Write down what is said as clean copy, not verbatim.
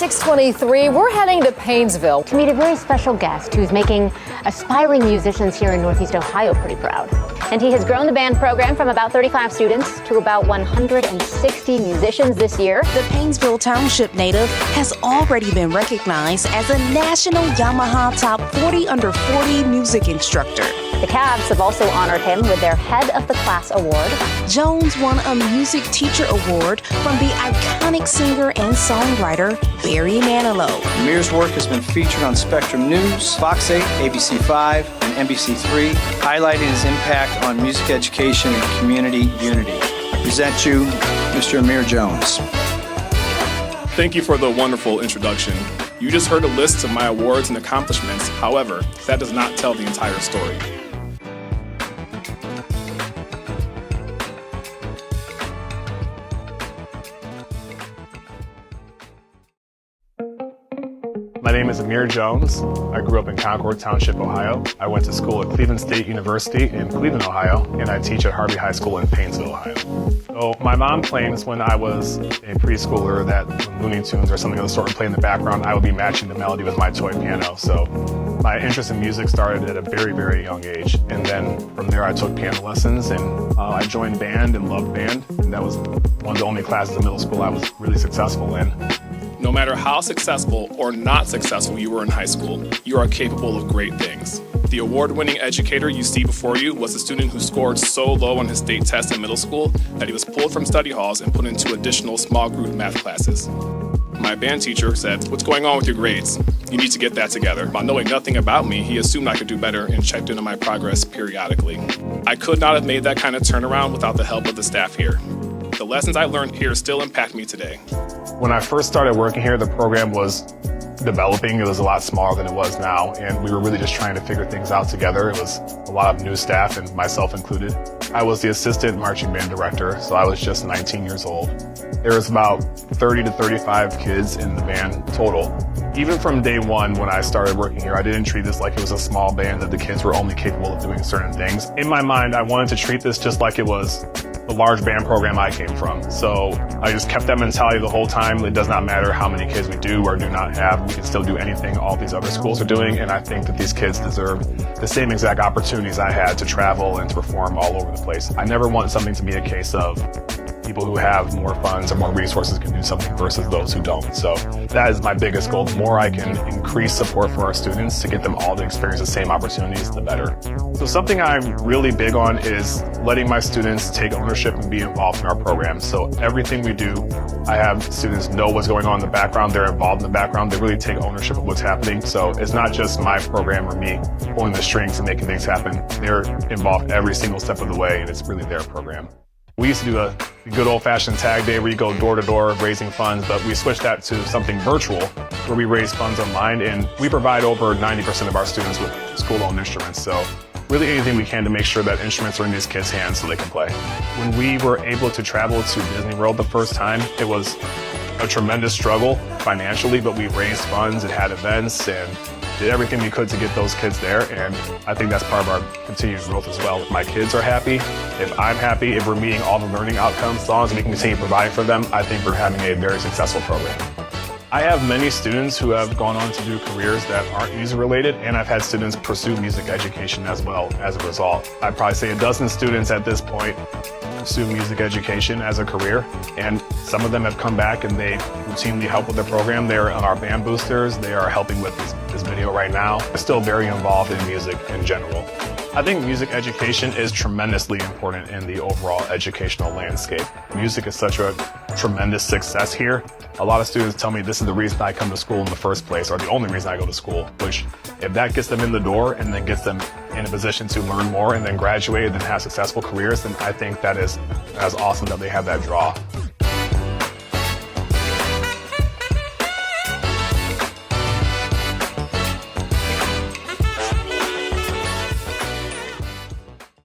6:23, we're heading to Painesville to meet a very special guest who's making aspiring musicians here in Northeast Ohio pretty proud. And he has grown the band program from about 35 students to about 160 musicians this year. The Painesville Township native has already been recognized as a national Yamaha Top 40 Under 40 music instructor. The Cavs have also honored him with their Head of the Class Award. Jones won a Music Teacher Award from the iconic singer and songwriter Barry Manilow. Amir's work has been featured on Spectrum News, Fox 8, ABC 5, and NBC3, highlighting his impact on music education and community unity. I present you, Mr. Amir Jones. Thank you for the wonderful introduction. You just heard a list of my awards and accomplishments. However, that does not tell the entire story. My name is Amir Jones. I grew up in Concord Township, Ohio. I went to school at Cleveland State University in Cleveland, Ohio, and I teach at Harvey High School in Painesville, Ohio. So my mom claims when I was a preschooler that when Looney Tunes or something of the sort would play in the background, I would be matching the melody with my toy piano. So my interest in music started at a very, very young age. And then from there I took piano lessons and I joined band and loved band. And that was one of the only classes in middle school I was really successful in. No matter how successful or not successful you were in high school, you are capable of great things. The award-winning educator you see before you was a student who scored so low on his state test in middle school that he was pulled from study halls and put into additional small group math classes. My band teacher said, "What's going on with your grades? You need to get that together." While knowing nothing about me, he assumed I could do better and checked in on my progress periodically. I could not have made that kind of turnaround without the help of the staff here. The lessons I learned here still impact me today. When I first started working here, the program was developing. It was a lot smaller than it was now, and we were really just trying to figure things out together. It was a lot of new staff, and myself included. I was the assistant marching band director, so I was just 19 years old. There was about 30 to 35 kids in the band total. Even from day one when I started working here, I didn't treat this like it was a small band that the kids were only capable of doing certain things. In my mind, I wanted to treat this just like it was the large band program I came from. So I just kept that mentality the whole time. It does not matter how many kids we do or do not have. We can still do anything all these other schools are doing. And I think that these kids deserve the same exact opportunities I had to travel and to perform all over the place. I never want something to be a case of people who have more funds or more resources can do something versus those who don't. So that is my biggest goal. The more I can increase support for our students to get them all to experience the same opportunities, the better. So something I'm really big on is letting my students take ownership and be involved in our program. So everything we do, I have students know what's going on in the background. They're involved in the background. They really take ownership of what's happening. So it's not just my program or me pulling the strings and making things happen. They're involved every single step of the way, and it's really their program. We used to do a good old-fashioned tag day where you go door-to-door raising funds, but we switched that to something virtual where we raise funds online, and we provide over 90% of our students with school-owned instruments. So really anything we can to make sure that instruments are in these kids' hands so they can play. When we were able to travel to Disney World the first time, it was a tremendous struggle financially, but we raised funds and had events and did everything we could to get those kids there, and I think that's part of our continued growth as well. If my kids are happy, if I'm happy, if we're meeting all the learning outcomes, as long as we can continue providing for them, I think we're having a very successful program. I have many students who have gone on to do careers that aren't music related, and I've had students pursue music education as well as a result. I'd probably say a dozen students at this point pursue music education as a career, and some of them have come back and they routinely help with the program. They're on our band boosters, they are helping with this video right now. They're still very involved in music in general. I think music education is tremendously important in the overall educational landscape. Music is such a tremendous success here. A lot of students tell me this is the reason I come to school in the first place, or the only reason I go to school, which if that gets them in the door and then gets them in a position to learn more and then graduate and then have successful careers, then I think that is awesome that they have that draw.